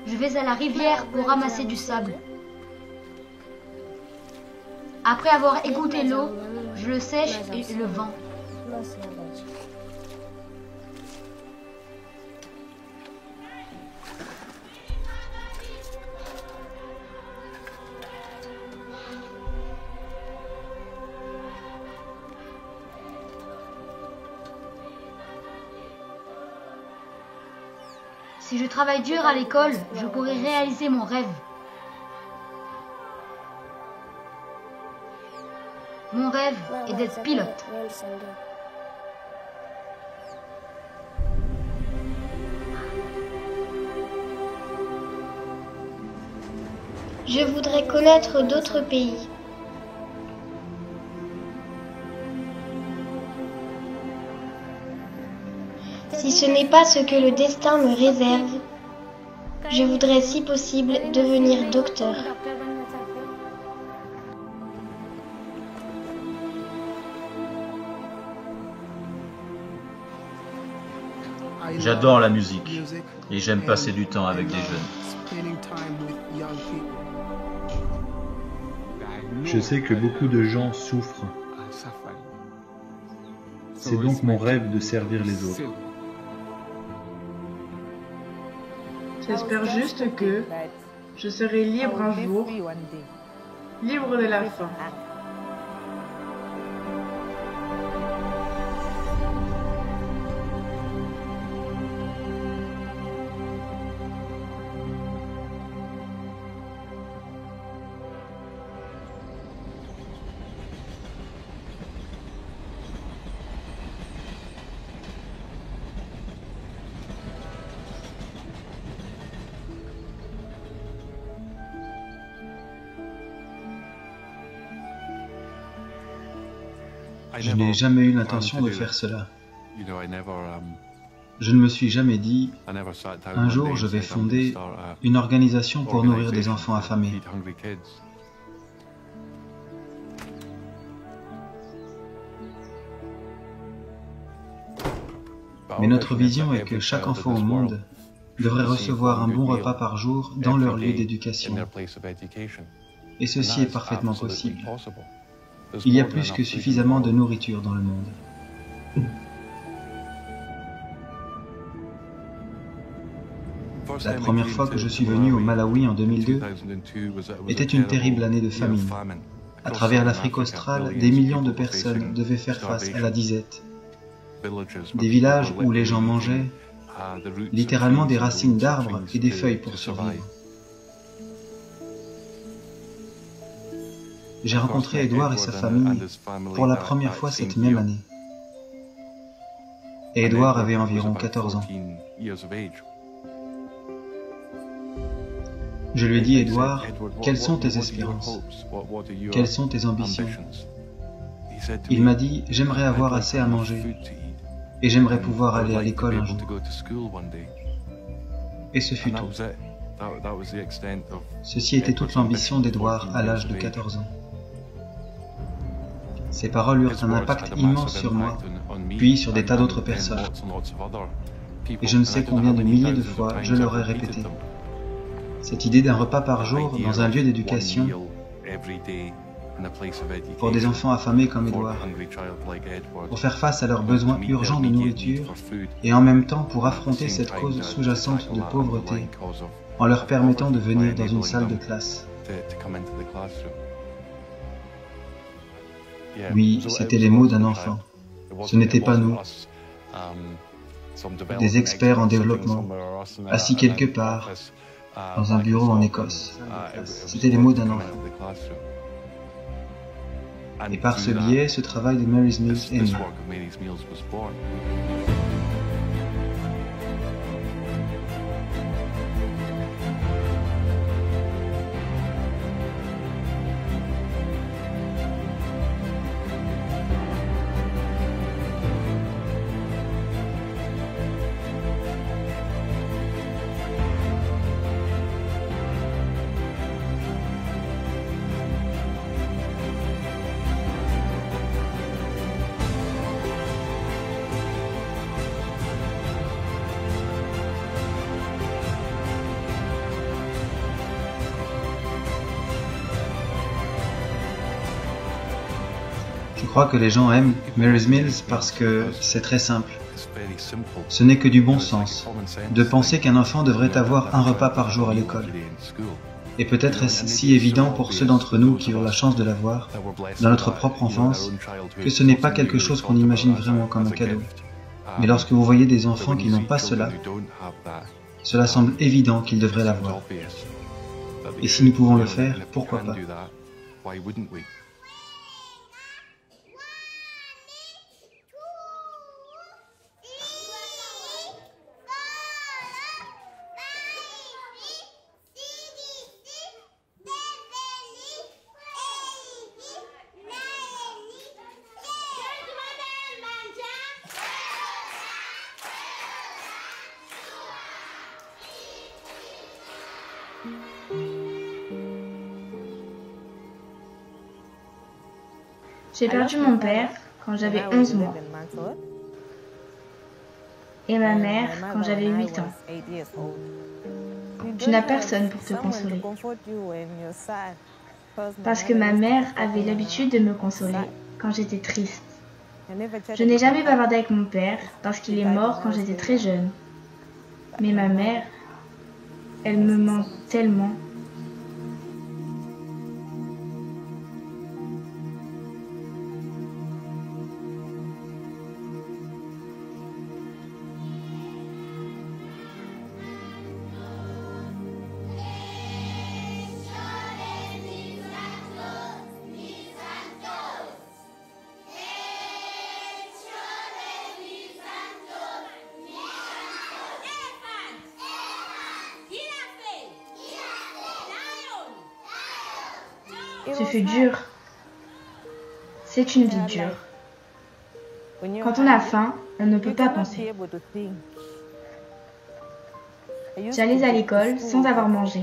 Je vais à la rivière pour ramasser du sable. Après avoir égoutté l'eau, je le sèche et le vends. Si je travaille dur à l'école, je pourrai réaliser mon rêve. Mon rêve est d'être pilote. Je voudrais connaître d'autres pays. Si ce n'est pas ce que le destin me réserve, je voudrais si possible devenir docteur. J'adore la musique et j'aime passer du temps avec des jeunes. Je sais que beaucoup de gens souffrent. C'est donc mon rêve de servir les autres. J'espère juste que je serai libre un jour, libre de la faim. Je n'ai jamais eu l'intention de faire cela. Je ne me suis jamais dit, un jour je vais fonder une organisation pour nourrir des enfants affamés. Mais notre vision est que chaque enfant au monde devrait recevoir un bon repas par jour dans leur lieu d'éducation. Et ceci est parfaitement possible. Il y a plus que suffisamment de nourriture dans le monde. La première fois que je suis venu au Malawi en 2002 était une terrible année de famine. À travers l'Afrique australe, des millions de personnes devaient faire face à la disette. Des villages où les gens mangeaient littéralement des racines d'arbres et des feuilles pour survivre. J'ai rencontré Edward et sa famille pour la première fois cette même année. Et Edward avait environ 14 ans. Je lui ai dit, Edward, quelles sont tes espérances? Quelles sont tes ambitions? Il m'a dit, j'aimerais avoir assez à manger et j'aimerais pouvoir aller à l'école un jour. Et ce fut tout. Ceci était toute l'ambition d'Edward à l'âge de 14 ans. Ces paroles eurent un impact immense sur moi, puis sur des tas d'autres personnes. Et je ne sais combien de milliers de fois je leur ai répété. Cette idée d'un repas par jour dans un lieu d'éducation pour des enfants affamés comme Edward, pour faire face à leurs besoins urgents de nourriture et en même temps pour affronter cette cause sous-jacente de pauvreté en leur permettant de venir dans une salle de classe. Oui, c'étaient les mots d'un enfant. Ce n'était pas nous, des experts en développement, assis quelque part, dans un bureau en Écosse. C'était les mots d'un enfant. Et par ce biais, ce travail de Mary's Meals est né. Je crois que les gens aiment Mary's Mills parce que c'est très simple. Ce n'est que du bon sens, de penser qu'un enfant devrait avoir un repas par jour à l'école. Et peut-être est-ce si évident pour ceux d'entre nous qui ont la chance de l'avoir, dans notre propre enfance, que ce n'est pas quelque chose qu'on imagine vraiment comme un cadeau. Mais lorsque vous voyez des enfants qui n'ont pas cela, cela semble évident qu'ils devraient l'avoir. Et si nous pouvons le faire, pourquoi pas? J'ai perdu mon père quand j'avais 11 mois et ma mère quand j'avais 8 ans. Tu n'as personne pour te consoler. Parce que ma mère avait l'habitude de me consoler quand j'étais triste. Je n'ai jamais bavardé avec mon père parce qu'il est mort quand j'étais très jeune. Mais ma mère, elle me manque tellement. Ce fut dur. C'est une vie dure. Quand on a faim, on ne peut pas penser. J'allais à l'école sans avoir mangé.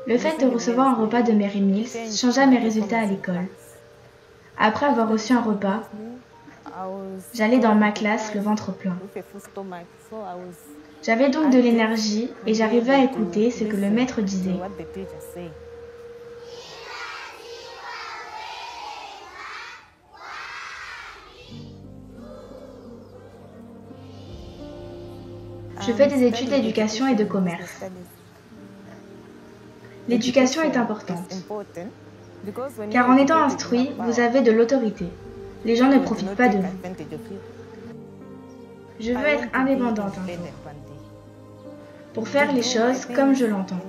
Le fait de recevoir un repas de Mary's Mills changea mes résultats à l'école. Après avoir reçu un repas, j'allais dans ma classe le ventre plein. J'avais donc de l'énergie et j'arrivais à écouter ce que le maître disait. Je fais des études d'éducation et de commerce. L'éducation est importante, car en étant instruit, vous avez de l'autorité. Les gens ne profitent pas de vous. Je veux être indépendante un jour, pour faire les choses comme je l'entends.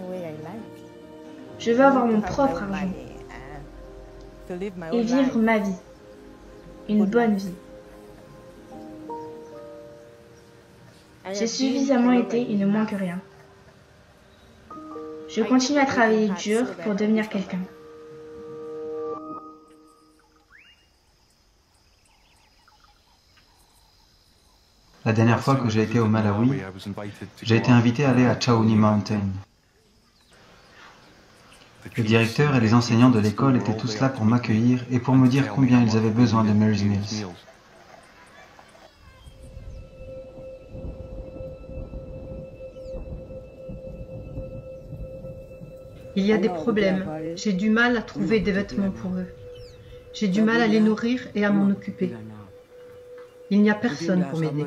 Je veux avoir mon propre argent et vivre ma vie, une bonne vie. J'ai suffisamment été, il ne manque rien. Je continue à travailler dur pour devenir quelqu'un. La dernière fois que j'ai été au Malawi, j'ai été invité à aller à Chauni Mountain. Le directeur et les enseignants de l'école étaient tous là pour m'accueillir et pour me dire combien ils avaient besoin de Mary's Mills. Il y a des problèmes. J'ai du mal à trouver des vêtements pour eux. J'ai du mal à les nourrir et à m'en occuper. Il n'y a personne pour m'aider.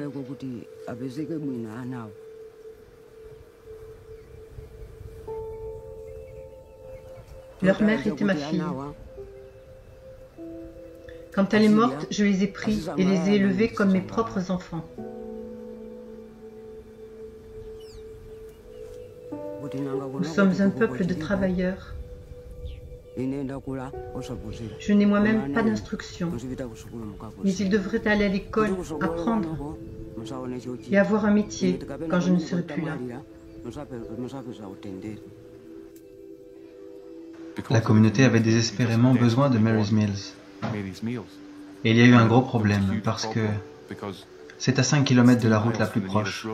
Leur mère était ma fille. Quand elle est morte, je les ai pris et les ai élevés comme mes propres enfants. Nous sommes un peuple de travailleurs. Je n'ai moi-même pas d'instruction, mais ils devraient aller à l'école, apprendre et avoir un métier quand je ne serai plus là. La communauté avait désespérément besoin de Mary's Mills. Et il y a eu un gros problème parce que c'est à 5 km de la route la plus proche.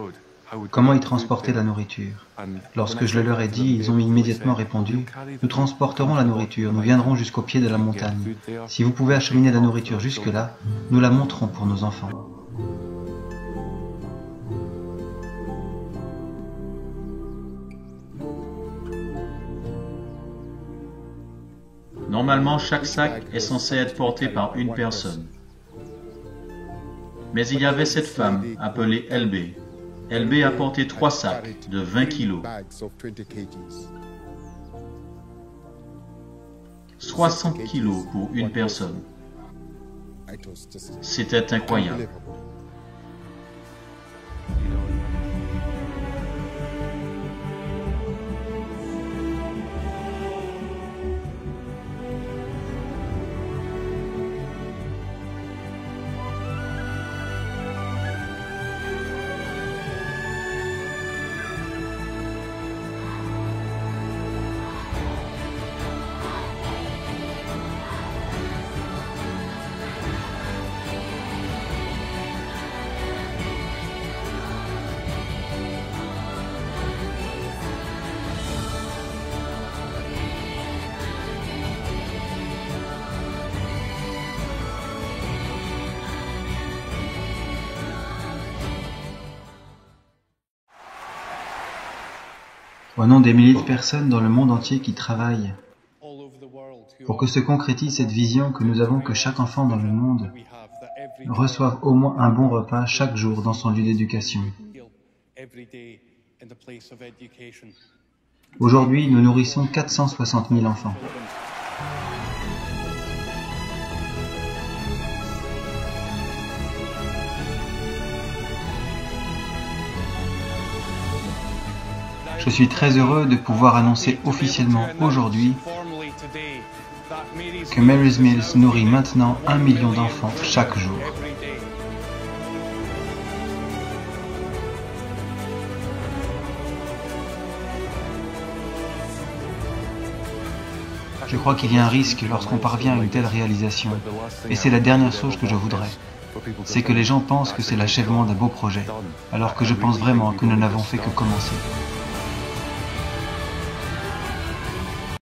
Comment y transporter la nourriture? Lorsque je le leur ai dit, ils ont immédiatement répondu « Nous transporterons la nourriture, nous viendrons jusqu'au pied de la montagne. Si vous pouvez acheminer la nourriture jusque-là, nous la monterons pour nos enfants. » Normalement, chaque sac est censé être porté par une personne. Mais il y avait cette femme appelée LB. LB a porté 3 sacs de 20 kilos. 60 kilos pour une personne. C'était incroyable. Au nom des milliers de personnes dans le monde entier qui travaillent pour que se concrétise cette vision que nous avons que chaque enfant dans le monde reçoive au moins un bon repas chaque jour dans son lieu d'éducation. Aujourd'hui, nous nourrissons 460 000 enfants. Je suis très heureux de pouvoir annoncer officiellement aujourd'hui que Mary's Meals nourrit maintenant 1 million d'enfants chaque jour. Je crois qu'il y a un risque lorsqu'on parvient à une telle réalisation, et c'est la dernière chose que je voudrais. C'est que les gens pensent que c'est l'achèvement d'un beau projet, alors que je pense vraiment que nous n'avons fait que commencer.